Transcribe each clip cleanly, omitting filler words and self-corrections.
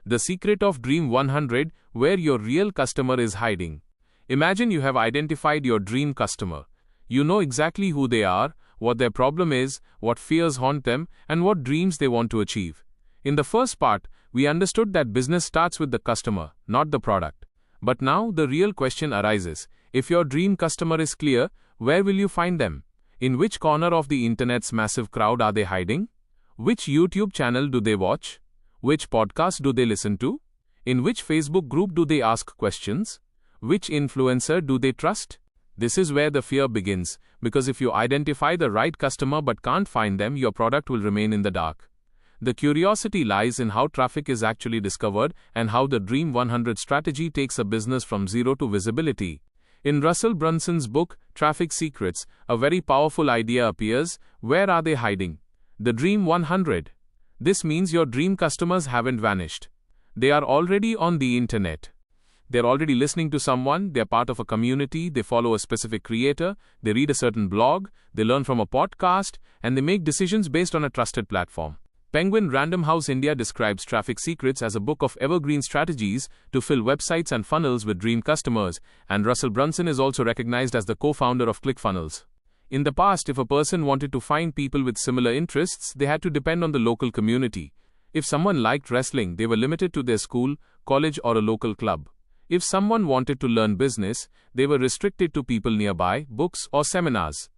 The secret of Dream 100, where your real customer is hiding. Imagine you have identified your dream customer. You know exactly who they are, what their problem is, what fears haunt them, and what dreams they want to achieve. In the first part, we understood that business starts with the customer, not the product. But now the real question arises. If your dream customer is clear, where will you find them? In which corner of the internet's massive crowd are they hiding? Which YouTube channel do they watch? Which podcast do they listen to? In which Facebook group do they ask questions? Which influencer do they trust? This is where the fear begins, because if you identify the right customer but can't find them, your product will remain in the dark. The curiosity lies in how traffic is actually discovered and how the Dream 100 strategy takes a business from zero to visibility. In Russell Brunson's book, Traffic Secrets, a very powerful idea appears. Where are they hiding? The Dream 100. This means your dream customers haven't vanished. They are already on the internet. They're already listening to someone, they're part of a community, they follow a specific creator, they read a certain blog, they learn from a podcast, and they make decisions based on a trusted platform. Penguin Random House India describes Traffic Secrets as a book of evergreen strategies to fill websites and funnels with dream customers, and Russell Brunson is also recognized as the co-founder of ClickFunnels. In the past, if a person wanted to find people with similar interests, they had to depend on the local community. If someone liked wrestling, they were limited to their school, college, or a local club. If someone wanted to learn business, they were restricted to people nearby, books, or seminars.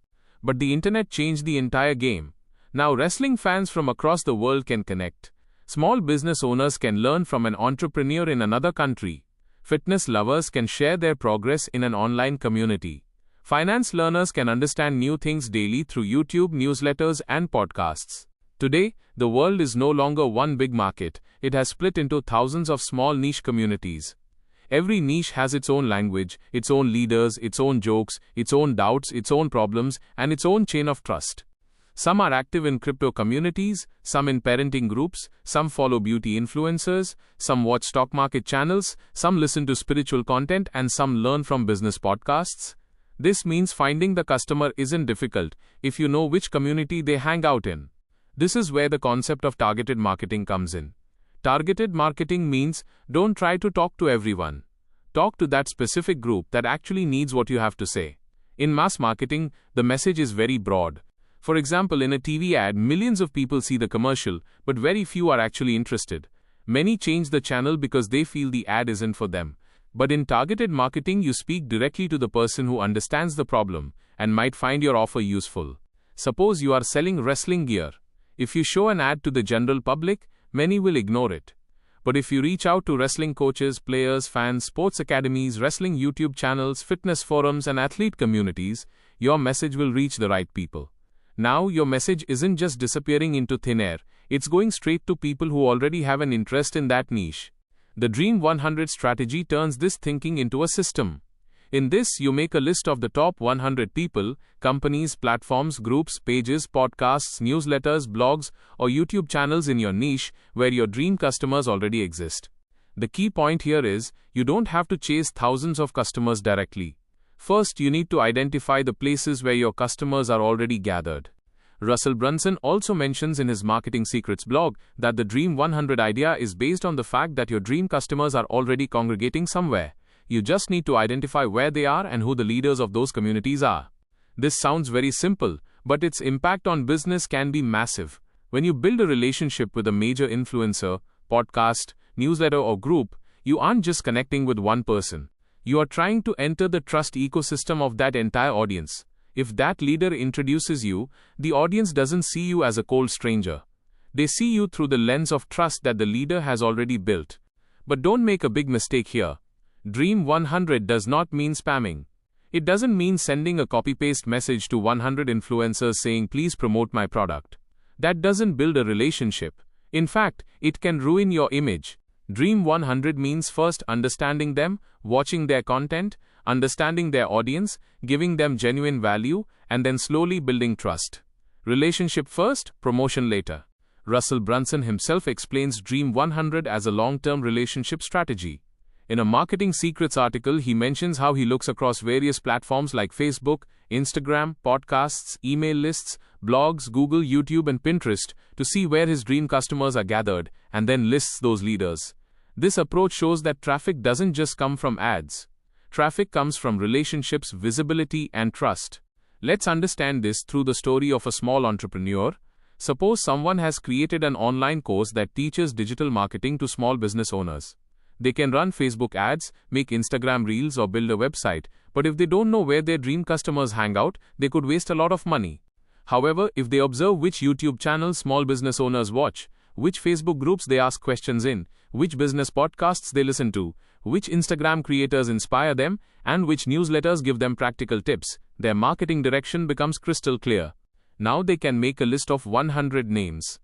But the internet changed the entire game. Now wrestling fans from across the world can connect. Small business owners can learn from an entrepreneur in another country. Fitness lovers can share their progress in an online community. Finance learners can understand new things daily through YouTube, newsletters, and podcasts. Today, the world is no longer one big market. It has split into thousands of small niche communities. Every niche has its own language, its own leaders, its own jokes, its own doubts, its own problems, and its own chain of trust. Some are active in crypto communities, some in parenting groups, some follow beauty influencers, some watch stock market channels, some listen to spiritual content, and some learn from business podcasts. This means finding the customer isn't difficult if you know which community they hang out in. This is where the concept of targeted marketing comes in. Targeted marketing means don't try to talk to everyone. Talk to that specific group that actually needs what you have to say. In mass marketing, the message is very broad. For example, in a TV ad, millions of people see the commercial, but very few are actually interested. Many change the channel because they feel the ad isn't for them. But in targeted marketing, you speak directly to the person who understands the problem and might find your offer useful. Suppose you are selling wrestling gear. If you show an ad to the general public, many will ignore it. But if you reach out to wrestling coaches, players, fans, sports academies, wrestling YouTube channels, fitness forums, and athlete communities, your message will reach the right people. Now, your message isn't just disappearing into thin air, it's going straight to people who already have an interest in that niche. The Dream 100 strategy turns this thinking into a system. In this, you make a list of the top 100 people, companies, platforms, groups, pages, podcasts, newsletters, blogs, or YouTube channels in your niche where your dream customers already exist. The key point here is, you don't have to chase thousands of customers directly. First, you need to identify the places where your customers are already gathered. Russell Brunson also mentions in his Marketing Secrets blog that the Dream 100 idea is based on the fact that your dream customers are already congregating somewhere. You just need to identify where they are and who the leaders of those communities are. This sounds very simple, but its impact on business can be massive. When you build a relationship with a major influencer, podcast, newsletter, or group, you aren't just connecting with one person. You are trying to enter the trust ecosystem of that entire audience. If that leader introduces you, the audience doesn't see you as a cold stranger. They see you through the lens of trust that the leader has already built. But don't make a big mistake here. Dream 100 does not mean spamming. It doesn't mean sending a copy-paste message to 100 influencers saying, "Please promote my product." That doesn't build a relationship. In fact, it can ruin your image. Dream 100 means first understanding them, watching their content, understanding their audience, giving them genuine value, and then slowly building trust. Relationship first, promotion later. Russell Brunson himself explains Dream 100 as a long-term relationship strategy. In a Marketing Secrets article, he mentions how he looks across various platforms like Facebook, Instagram, podcasts, email lists, blogs, Google, YouTube, and Pinterest to see where his dream customers are gathered, and then lists those leaders. This approach shows that traffic doesn't just come from ads. Traffic comes from relationships, visibility, and trust. Let's understand this through the story of a small entrepreneur. Suppose someone has created an online course that teaches digital marketing to small business owners. They can run Facebook ads, make Instagram reels, or build a website, but if they don't know where their dream customers hang out, they could waste a lot of money. However, if they observe which YouTube channels small business owners watch, which Facebook groups they ask questions in, which business podcasts they listen to, which Instagram creators inspire them, and which newsletters give them practical tips, their marketing direction becomes crystal clear. Now they can make a list of 100 names.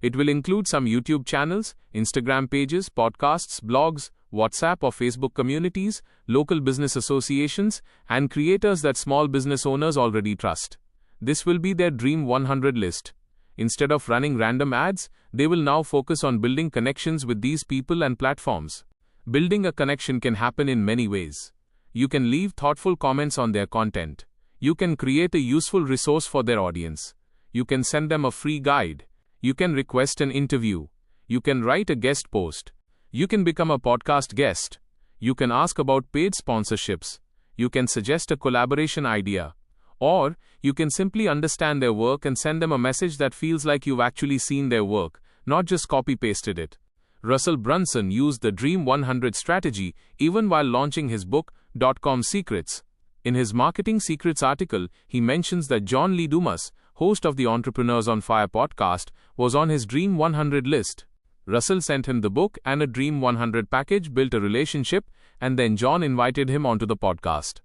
It will include some YouTube channels, Instagram pages, podcasts, blogs, WhatsApp or Facebook communities, local business associations, and creators that small business owners already trust. This will be their dream 100 list. Instead of running random ads, they will now focus on building connections with these people and platforms. Building a connection can happen in many ways. You can leave thoughtful comments on their content. You can create a useful resource for their audience. You can send them a free guide. You can request an interview. You can write a guest post. You can become a podcast guest. You can ask about paid sponsorships. You can suggest a collaboration idea. Or, you can simply understand their work and send them a message that feels like you've actually seen their work, not just copy-pasted it. Russell Brunson used the Dream 100 strategy even while launching his book, .com Secrets. In his Marketing Secrets article, he mentions that John Lee Dumas, host of the Entrepreneurs on Fire podcast, was on his Dream 100 list. Russell sent him the book and a Dream 100 package, built a relationship, and then John invited him onto the podcast.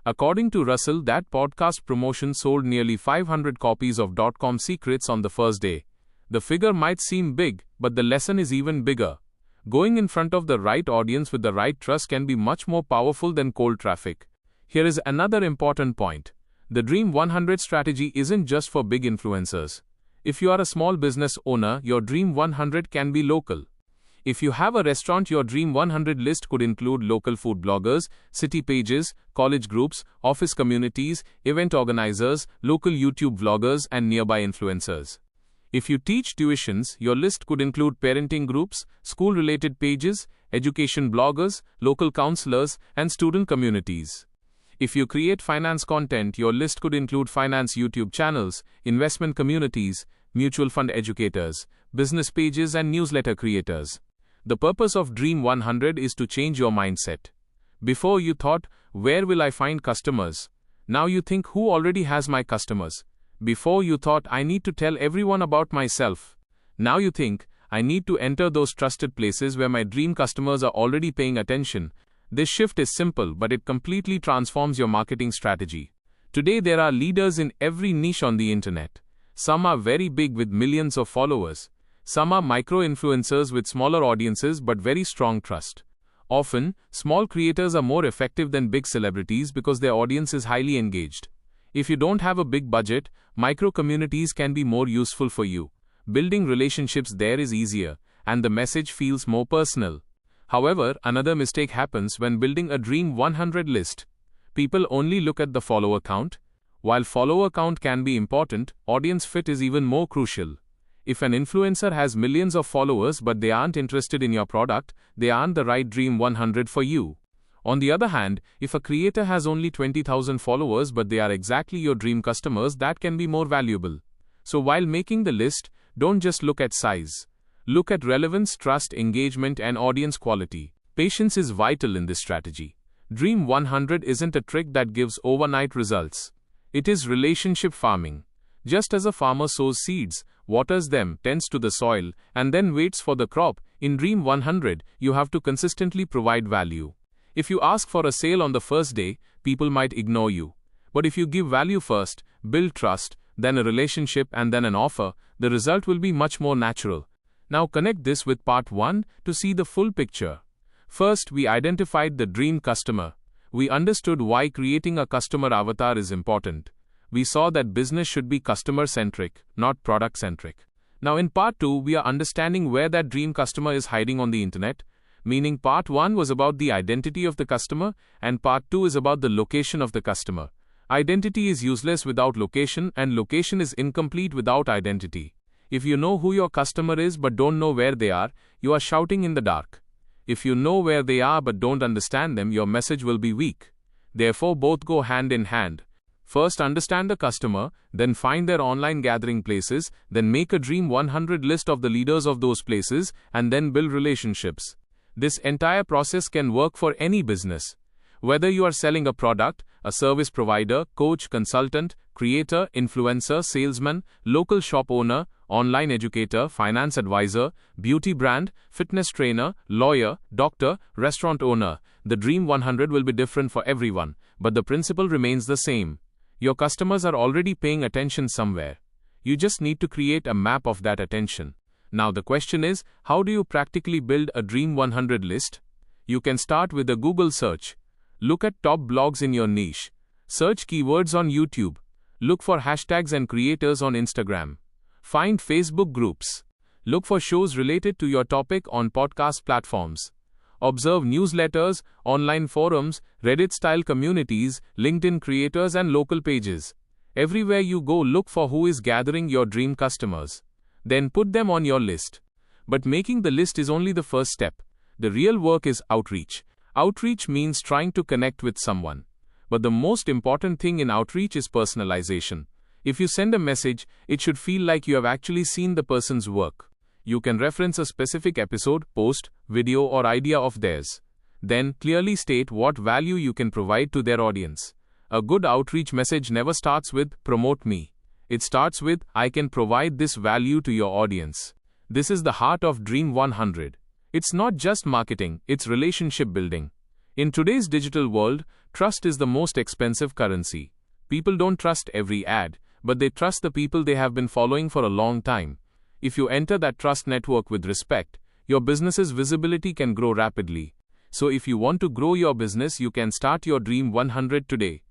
According to Russell, that podcast promotion sold nearly 500 copies of .com Secrets on the first day. The figure might seem big, but the lesson is even bigger. Going in front of the right audience with the right trust can be much more powerful than cold traffic. Here is another important point. The Dream 100 strategy isn't just for big influencers. If you are a small business owner, your Dream 100 can be local. If you have a restaurant, your Dream 100 list could include local food bloggers, city pages, college groups, office communities, event organizers, local YouTube vloggers, and nearby influencers. If you teach tuitions, your list could include parenting groups, school-related pages, education bloggers, local counselors, and student communities. If you create finance content, your list could include finance YouTube channels, investment communities, mutual fund educators, business pages, and newsletter creators. The purpose of Dream 100 is to change your mindset. Before you thought, where will I find customers? Now you think, who already has my customers? Before you thought, I need to tell everyone about myself. Now you think, I need to enter those trusted places where my dream customers are already paying attention. This shift is simple, but it completely transforms your marketing strategy. Today there are leaders in every niche on the internet. Some are very big with millions of followers. Some are micro-influencers with smaller audiences but very strong trust. Often, small creators are more effective than big celebrities because their audience is highly engaged. If you don't have a big budget, micro-communities can be more useful for you. Building relationships there is easier, and the message feels more personal. However, another mistake happens when building a Dream 100 list. People only look at the follower count. While follower count can be important, audience fit is even more crucial. If an influencer has millions of followers but they aren't interested in your product, they aren't the right Dream 100 for you. On the other hand, if a creator has only 20,000 followers but they are exactly your dream customers, that can be more valuable. So while making the list, don't just look at size. Look at relevance, trust, engagement, and audience quality. Patience is vital in this strategy. Dream 100 isn't a trick that gives overnight results. It is relationship farming. Just as a farmer sows seeds, waters them, tends to the soil, and then waits for the crop, in Dream 100, you have to consistently provide value. If you ask for a sale on the first day, people might ignore you. But if you give value first, build trust, then a relationship, and then an offer, the result will be much more natural. Now connect this with part 1 to see the full picture. First, we identified the dream customer. We understood why creating a customer avatar is important. We saw that business should be customer-centric, not product-centric. Now in part 2, we are understanding where that dream customer is hiding on the internet. Meaning part 1 was about the identity of the customer, and part 2 is about the location of the customer. Identity is useless without location, and location is incomplete without identity. If you know who your customer is but don't know where they are, you are shouting in the dark. If you know where they are but don't understand them, your message will be weak. Therefore, both go hand in hand. First, understand the customer, then find their online gathering places, then make a Dream 100 list of the leaders of those places, and then build relationships. This entire process can work for any business. Whether you are selling a product, a service provider, coach, consultant, creator, influencer, salesman, local shop owner, online educator, finance advisor, beauty brand, fitness trainer, lawyer, doctor, restaurant owner, the Dream 100 will be different for everyone, but the principle remains the same. Your customers are already paying attention somewhere. You just need to create a map of that attention. Now the question is, how do you practically build a Dream 100 list? You can start with a Google search. Look at top blogs in your niche. Search keywords on YouTube. Look for hashtags and creators on Instagram. Find Facebook groups. Look for shows related to your topic on podcast platforms. Observe newsletters, online forums, Reddit-style communities, LinkedIn creators and local pages. Everywhere you go, look for who is gathering your dream customers. Then put them on your list. But making the list is only the first step. The real work is outreach. Outreach means trying to connect with someone. But the most important thing in outreach is personalization. If you send a message, it should feel like you have actually seen the person's work. You can reference a specific episode, post, video or idea of theirs. Then, clearly state what value you can provide to their audience. A good outreach message never starts with, "Promote me." It starts with, "I can provide this value to your audience." This is the heart of Dream 100. It's not just marketing, it's relationship building. In today's digital world, trust is the most expensive currency. People don't trust every ad, but they trust the people they have been following for a long time. If you enter that trust network with respect, your business's visibility can grow rapidly. So if you want to grow your business, you can start your Dream 100 today.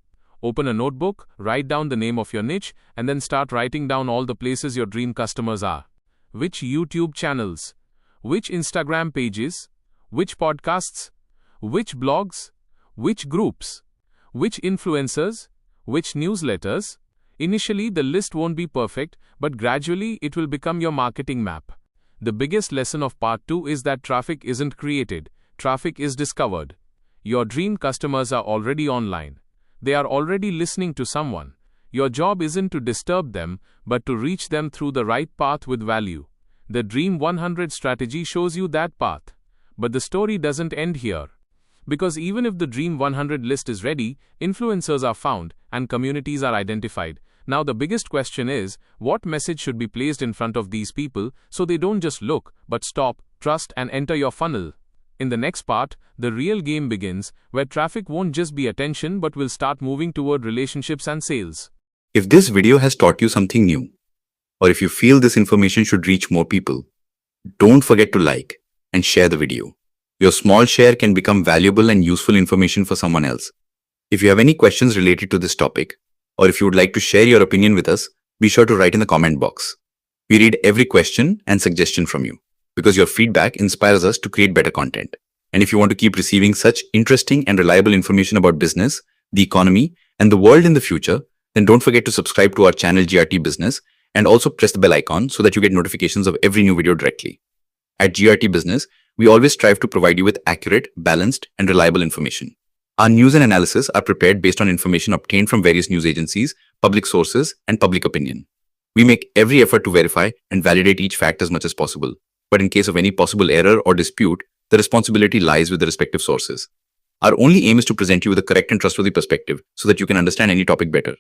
Open a notebook, write down the name of your niche, and then start writing down all the places your dream customers are. Which YouTube channels? Which Instagram pages? Which podcasts? Which blogs? Which groups? Which influencers? Which newsletters? Initially, the list won't be perfect, but gradually it will become your marketing map. The biggest lesson of part 2 is that traffic isn't created, traffic is discovered. Your dream customers are already online. They are already listening to someone. Your job isn't to disturb them, but to reach them through the right path with value. The Dream 100 strategy shows you that path. But the story doesn't end here. Because even if the Dream 100 list is ready, influencers are found, and communities are identified. Now the biggest question is, what message should be placed in front of these people so they don't just look, but stop, trust and enter your funnel? In the next part, the real game begins, where traffic won't just be attention but will start moving toward relationships and sales. If this video has taught you something new, or if you feel this information should reach more people, don't forget to like and share the video. Your small share can become valuable and useful information for someone else. If you have any questions related to this topic, or if you would like to share your opinion with us, be sure to write in the comment box. We read every question and suggestion from you, because your feedback inspires us to create better content. And if you want to keep receiving such interesting and reliable information about business, the economy, and the world in the future, then don't forget to subscribe to our channel GRT Business and also press the bell icon so that you get notifications of every new video directly. At GRT Business, we always strive to provide you with accurate, balanced, and reliable information. Our news and analysis are prepared based on information obtained from various news agencies, public sources, and public opinion. We make every effort to verify and validate each fact as much as possible. But in case of any possible error or dispute, the responsibility lies with the respective sources. Our only aim is to present you with a correct and trustworthy perspective so that you can understand any topic better.